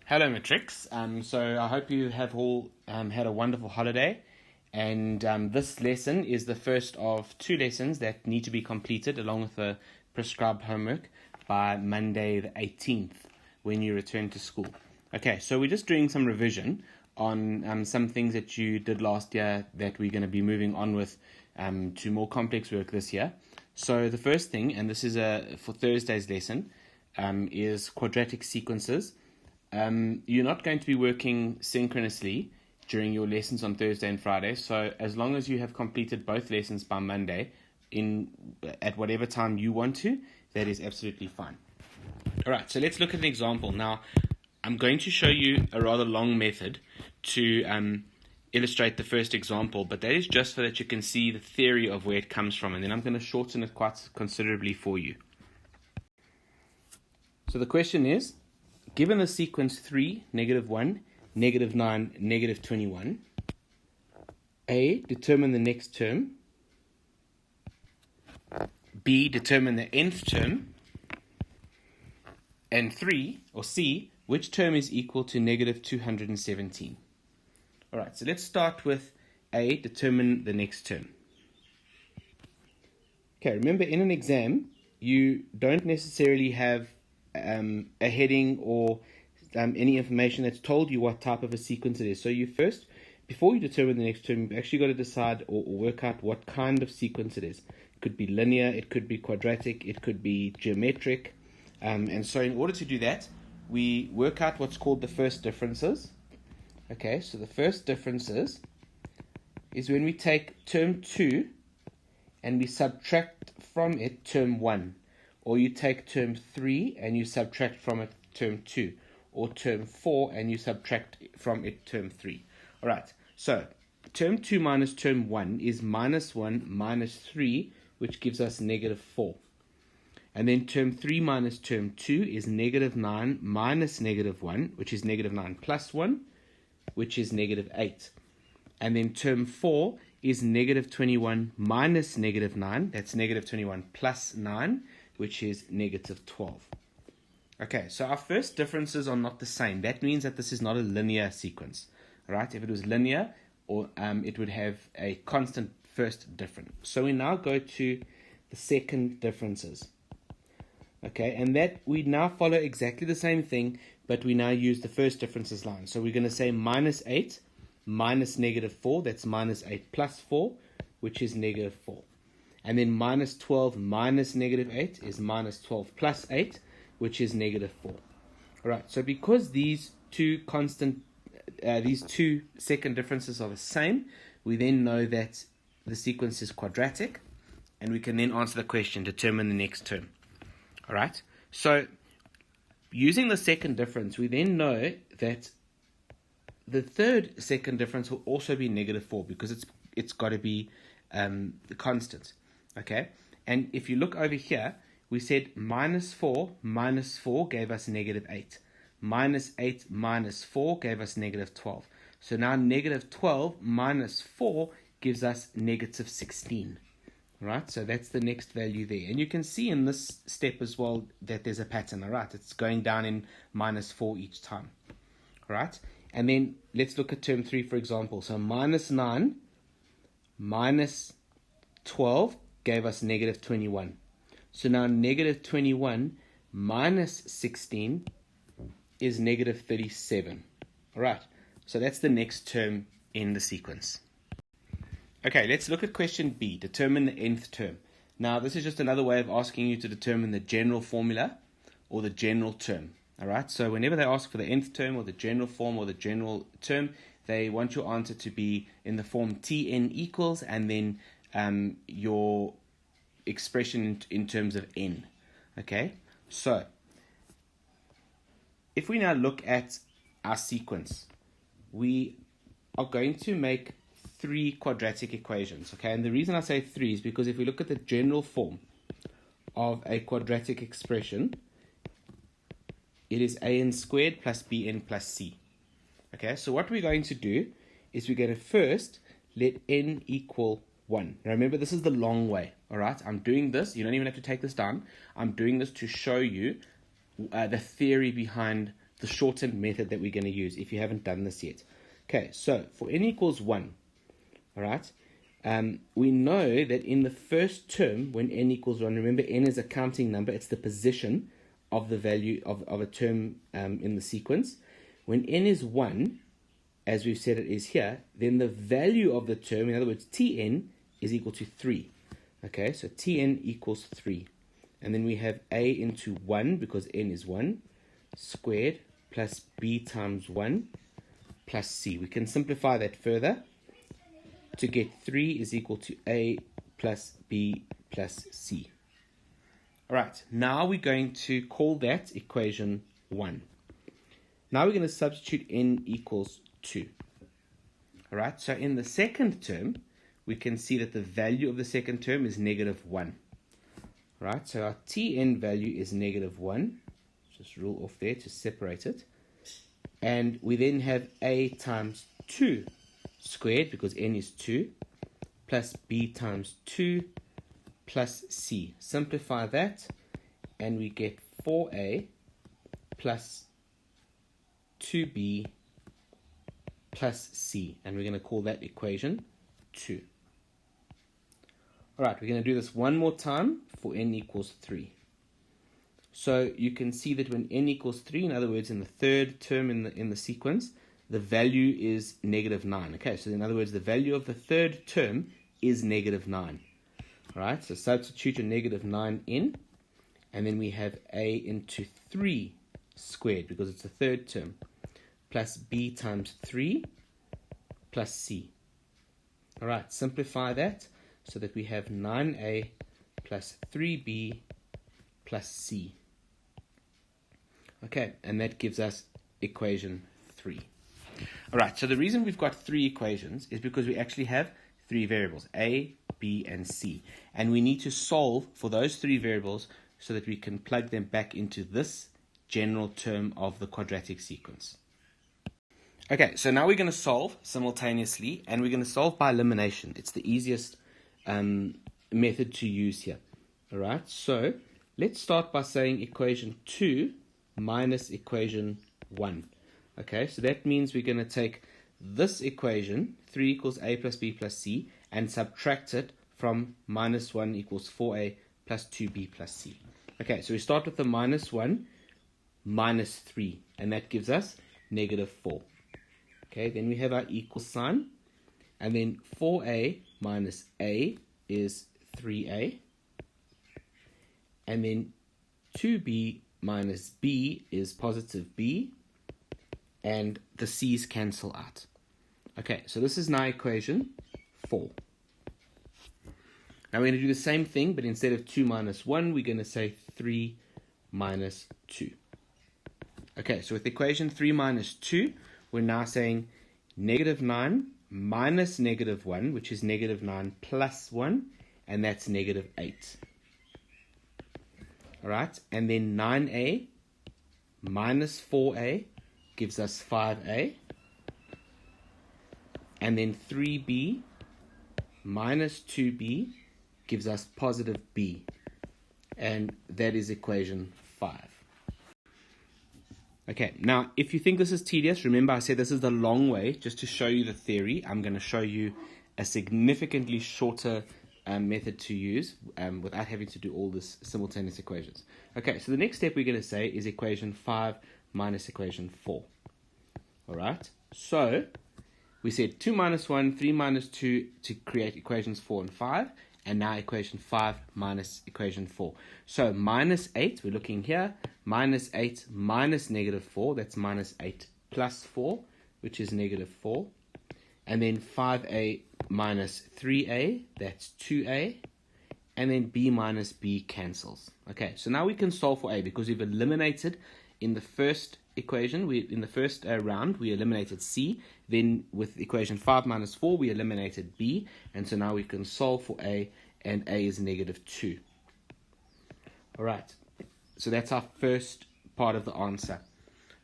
Hello, Matrix. So I hope you have all had a wonderful holiday. And this lesson is the first of two lessons that need to be completed along with the prescribed homework by Monday the 18th when you return to school. Okay, so we're just doing some revision on some things that you did last year that we're going to be moving on with to more complex work this year. So the first thing, and this is for Thursday's lesson, is quadratic sequences. You're not going to be working synchronously during your lessons on Thursday and Friday, so as long as you have completed both lessons by Monday at whatever time you want to, that is absolutely fine. Alright, so let's look at an example. Now, I'm going to show you a rather long method to illustrate the first example, but that is just so that you can see the theory of where it comes from, and then I'm going to shorten it quite considerably for you. So the question is, given the sequence 3, -1, -9, -21, A, determine the next term, B, determine the nth term, and 3, or C, which term is equal to -217. Alright, so let's start with A, determine the next term. Okay, remember in an exam, you don't necessarily have a heading or any information that's told you what type of a sequence it is. So you first, before you determine the next term, you've actually got to decide or work out what kind of sequence it is. It could be linear, it could be quadratic, it could be geometric. And so in order to do that, we work out what's called the first differences. Okay, so the first differences is when we take term 2 and we subtract from it term 1. Or you take term 3 and you subtract from it term 2. Or term 4 and you subtract from it term 3. Alright, so term 2 minus term 1 is -1 minus 3, which gives us -4. And then term 3 minus term 2 is -9 minus -1, which is -9 plus 1, which is -8. And then term 4 is -21 minus -9, that's -21 plus 9, which is -12. Okay, so our first differences are not the same. That means that this is not a linear sequence. Right? If it was linear, it would have a constant first difference. So we now go to the second differences. Okay, and that we now follow exactly the same thing, but we now use the first differences line. So we're going to say -8 minus -4, that's -8 plus 4, which is -4. And then -12 minus -8 is -12 plus 8, which is -4. Alright, so because these two second differences are the same, we then know that the sequence is quadratic, and we can then answer the question, determine the next term. Alright, so using the second difference, we then know that the third second difference will also be -4 because it's got to be the constant. Okay, and if you look over here, we said -4 minus 4 gave us -8. -8 minus 4 gave us -12. So now -12 minus 4 gives us -16. Right, so that's the next value there. And you can see in this step as well that there's a pattern. Alright, it's going down in -4 each time. Alright, and then let's look at term 3 for example. So -9 minus 12 gave us -21. So now -21 minus 16 is -37. Alright, so that's the next term in the sequence. Okay, let's look at question B, determine the nth term. Now, this is just another way of asking you to determine the general formula or the general term. Alright, so whenever they ask for the nth term or the general form or the general term, they want your answer to be in the form Tn equals and then your expression in terms of n. Okay, so if we now look at our sequence, we are going to make 3 quadratic equations. Okay, and the reason I say 3 is because if we look at the general form of a quadratic expression, it is an squared plus bn plus c. Okay, so what we're going to do is we're going to first let n equal 1. Now remember, this is the long way. Alright, I'm doing this. You don't even have to take this down. I'm doing this to show you the theory behind the shortened method that we're going to use if you haven't done this yet. Okay, so for n equals 1, all right, we know that in the first term, when n equals 1, remember n is a counting number, it's the position of the value of a term in the sequence. When n is 1, as we've said it is here, then the value of the term, in other words, Tn, is equal to 3. Okay, so Tn equals 3. And then we have a into 1, because n is 1, squared, plus b times 1, plus c. We can simplify that further to get 3 is equal to a plus b plus c. All right, now we're going to call that equation 1. Now we're going to substitute n equals 2. All right, so in the second term, we can see that the value of the second term is negative 1. All right, so our Tn value is negative 1. Just rule off there to separate it. And we then have a times 2 squared, because n is 2, plus b times 2 plus c. Simplify that, and we get 4a plus 2b plus c. And we're going to call that equation 2. All right, we're going to do this one more time for n equals 3. So you can see that when n equals 3, in other words, in the third term in the sequence, the value is negative 9. Okay, so in other words, the value of the third term is negative 9. All right, so substitute a negative 9 in, and then we have a into 3 squared, because it's the third term, plus b times 3 plus c. All right, simplify that so that we have 9a plus 3b plus c. Okay, and that gives us equation 3. All right, so the reason we've got 3 equations is because we actually have 3 variables, a, b, and c. And we need to solve for those 3 variables so that we can plug them back into this general term of the quadratic sequence. Okay, so now we're going to solve simultaneously, and we're going to solve by elimination. It's the easiest method to use here. All right, so let's start by saying equation 2 minus equation 1. Okay, so that means we're going to take this equation, 3 equals a plus b plus c, and subtract it from minus 1 equals 4a plus 2b plus c. Okay, so we start with the minus 1 minus 3, and that gives us negative 4. Okay, then we have our equal sign, and then 4a minus a is 3a, and then 2b minus b is positive b, and the c's cancel out. Okay, so this is now equation 4. Now we're going to do the same thing, but instead of 2 minus 1, we're going to say 3 minus 2. Okay, so with equation 3 minus 2, we're now saying negative 9 minus negative 1, which is negative 9 plus 1, and that's negative 8. All right, and then 9a minus 4a gives us 5a, and then 3b minus 2b gives us positive b, and that is equation 5. Okay, now if you think this is tedious, remember I said this is the long way. Just to show you the theory, I'm going to show you a significantly shorter method to use without having to do all this simultaneous equations. Okay, so the next step we're going to say is equation 5 minus equation 4. All right, so we said 2 minus 1, 3 minus 2 to create equations 4 and 5, and now equation 5 minus equation 4. So minus 8, we're looking here, minus 8 minus negative 4, that's minus 8 plus 4, which is negative 4. And then 5a minus 3a, that's 2a. And then b minus b cancels. Okay, so now we can solve for a because we've eliminated in the first equation, in the first round, we eliminated c. Then with equation 5 minus 4, we eliminated b. And so now we can solve for a, and a is negative 2. All right, so that's our first part of the answer.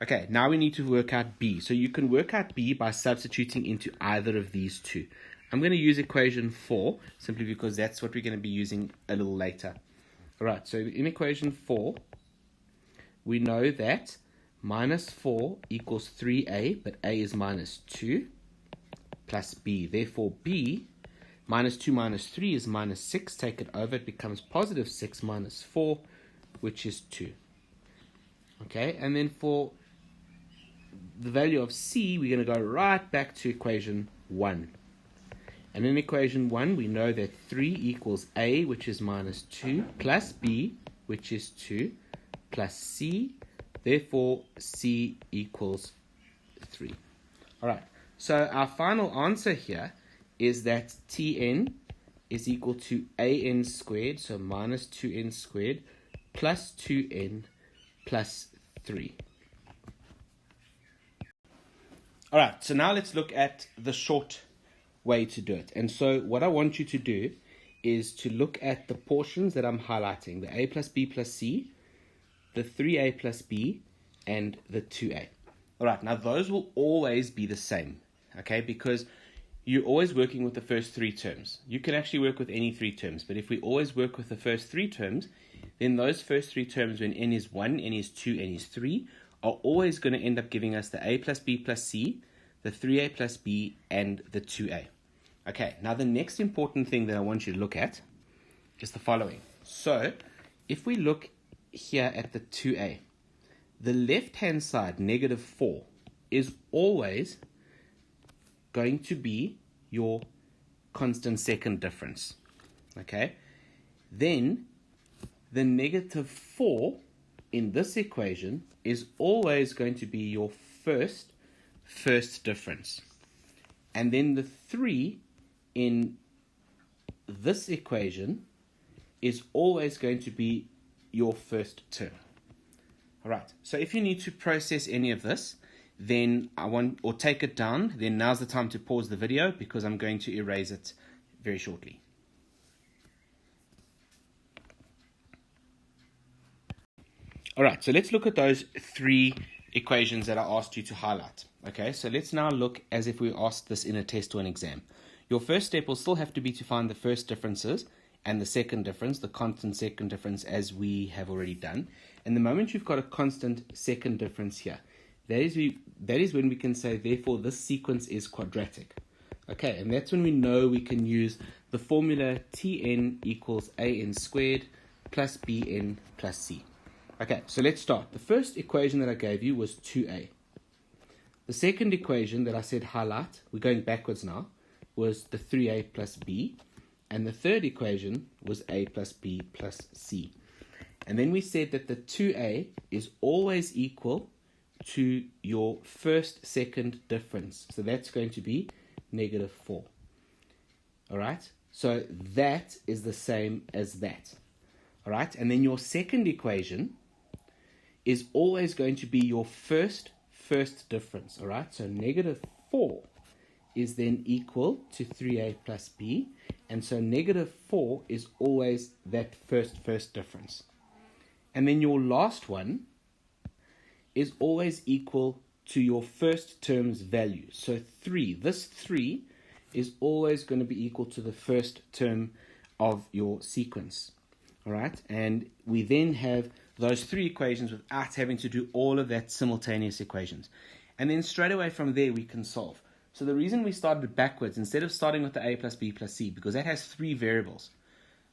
Okay, now we need to work out b. So you can work out b by substituting into either of these two. I'm going to use equation 4 simply because that's what we're going to be using a little later. All right, so in equation 4, we know that minus 4 equals 3a, but a is minus 2, plus b. Therefore, b, minus 2 minus 3 is minus 6. Take it over, it becomes positive 6 minus 4, which is 2. Okay, and then for the value of c, we're going to go right back to equation 1. And in equation 1, we know that 3 equals a, which is minus 2, plus b, which is 2, plus c. Therefore, c equals 3. All right, so our final answer here is that Tn is equal to an squared, so minus 2n squared, plus 2n plus 3. All right, so now let's look at the short way to do it. And so what I want you to do is to look at the portions that I'm highlighting, the a plus b plus c, the 3a plus b, and the 2a. All right, now those will always be the same, okay, because you're always working with the first 3 terms. You can actually work with any 3 terms, but if we always work with the first 3 terms, then those first 3 terms, when n is 1, n is 2, n is 3, are always going to end up giving us the a plus b plus c, the 3a plus b, and the 2a. Okay, now the next important thing that I want you to look at is the following. So, if we look here at the 2a, the left-hand side, negative 4, is always going to be your constant second difference. Okay? Then, the negative 4 in this equation is always going to be your first difference. And then the 3 in this equation is always going to be your first term. All right, so if you need to process any of this, then or take it down, then now's the time to pause the video because I'm going to erase it very shortly. All right, so let's look at those 3 equations that I asked you to highlight. Okay, so let's now look as if we asked this in a test or an exam. Your first step will still have to be to find the first differences and the second difference, the constant second difference, as we have already done. And the moment you've got a constant second difference here, that is when we can say, therefore, this sequence is quadratic. Okay, and that's when we know we can use the formula Tn equals an squared plus bn plus c. Okay, so let's start. The first equation that I gave you was 2a. The second equation that I said highlight, we're going backwards now, was the 3a plus b. And the third equation was a plus b plus c. And then we said that the 2a is always equal to your first second difference. So that's going to be negative 4. All right? So that is the same as that. All right? And then your second equation is always going to be your first difference. All right? So negative 4 is then equal to 3a plus b. And so negative 4 is always that first difference. And then your last one is always equal to your first term's value. So 3, this 3 is always going to be equal to the first term of your sequence. All right? And we then have those 3 equations without having to do all of that simultaneous equations. And then straight away from there we can solve. So the reason we started backwards, instead of starting with the a plus b plus c, because that has 3 variables,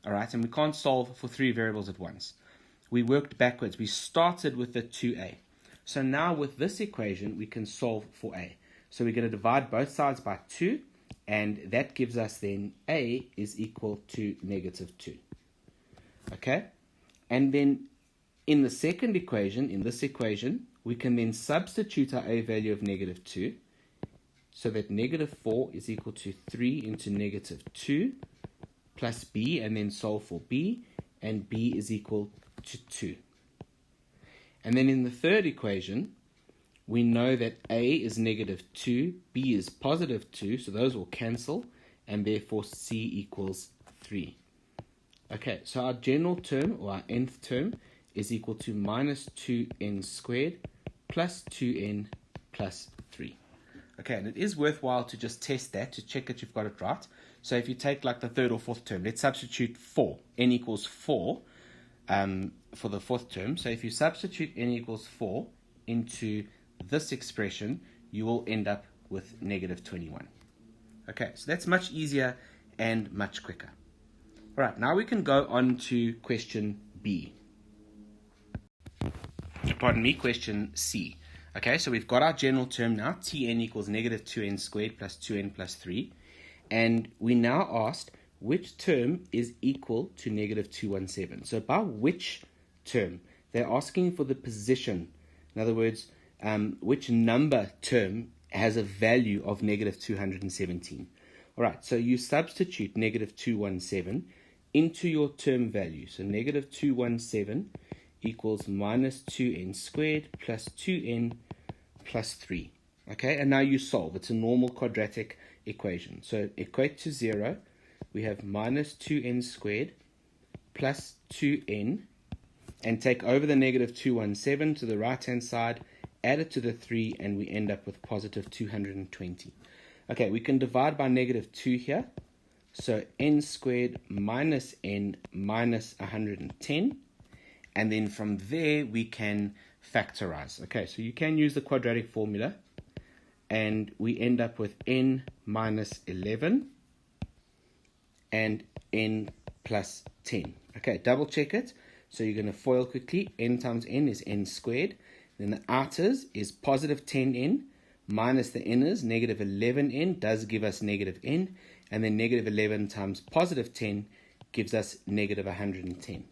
all right, and we can't solve for 3 variables at once. We worked backwards. We started with the 2a. So now with this equation, we can solve for a. So we're going to divide both sides by 2, and that gives us then a is equal to negative 2. Okay? And then in the second equation, in this equation, we can then substitute our a value of negative 2. So that negative 4 is equal to 3 into negative 2 plus b, and then solve for b, and b is equal to 2. And then in the third equation, we know that a is negative 2, b is positive 2, so those will cancel, and therefore c equals 3. Okay, so our general term, or our nth term, is equal to minus 2n squared plus 2n plus 3. Okay, and it is worthwhile to just test that to check that you've got it right. So if you take like the third or fourth term, let's substitute 4. N equals 4 for the fourth term. So if you substitute n equals 4 into this expression, you will end up with negative 21. Okay, so that's much easier and much quicker. All right, now we can go on to question B. Pardon me, question C. Okay, so we've got our general term now, Tn equals negative 2n squared plus 2n plus 3. And we now asked which term is equal to negative 217. So by which term? They're asking for the position. In other words, which number term has a value of negative 217. All right, so you substitute negative 217 into your term value. So negative 217 equals minus 2n squared plus 2n plus 3. Okay, and now you solve. It's a normal quadratic equation. So equate to 0. We have minus 2n squared plus 2n, and take over the negative 217 to the right-hand side, add it to the 3, and we end up with positive 220. Okay, we can divide by negative 2 here. So n squared minus n minus 110. And then from there, we can factorize. Okay, so you can use the quadratic formula. And we end up with n minus 11 and n plus 10. Okay, double check it. So you're going to FOIL quickly. N times n is n squared. Then the outers is positive 10n minus the inners, negative 11n, does give us negative n. And then negative 11 times positive 10 gives us negative 110.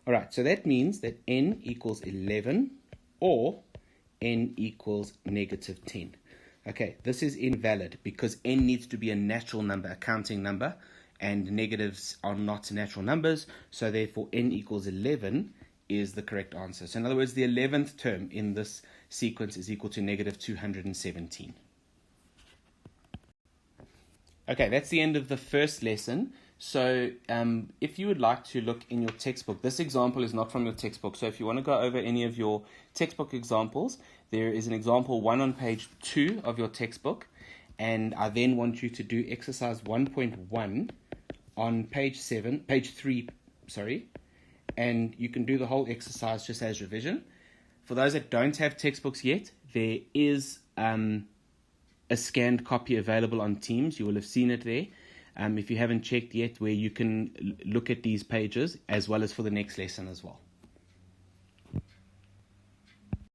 All right, so that means that n equals 11 or n equals negative 10. Okay, this is invalid because n needs to be a natural number, a counting number, and negatives are not natural numbers, so therefore n equals 11 is the correct answer. So in other words, the 11th term in this sequence is equal to negative 217. Okay, that's the end of the first lesson. So if you would like to look in your textbook, this example is not from your textbook, so if you want to go over any of your textbook examples, there is an example 1 on page 2 of your textbook, and I then want you to do exercise 1.1 on page 3, and you can do the whole exercise just as revision. For those that don't have textbooks yet, there is a scanned copy available on Teams. You will have seen it there. If you haven't checked yet, where you can look at these pages as well as for the next lesson as well.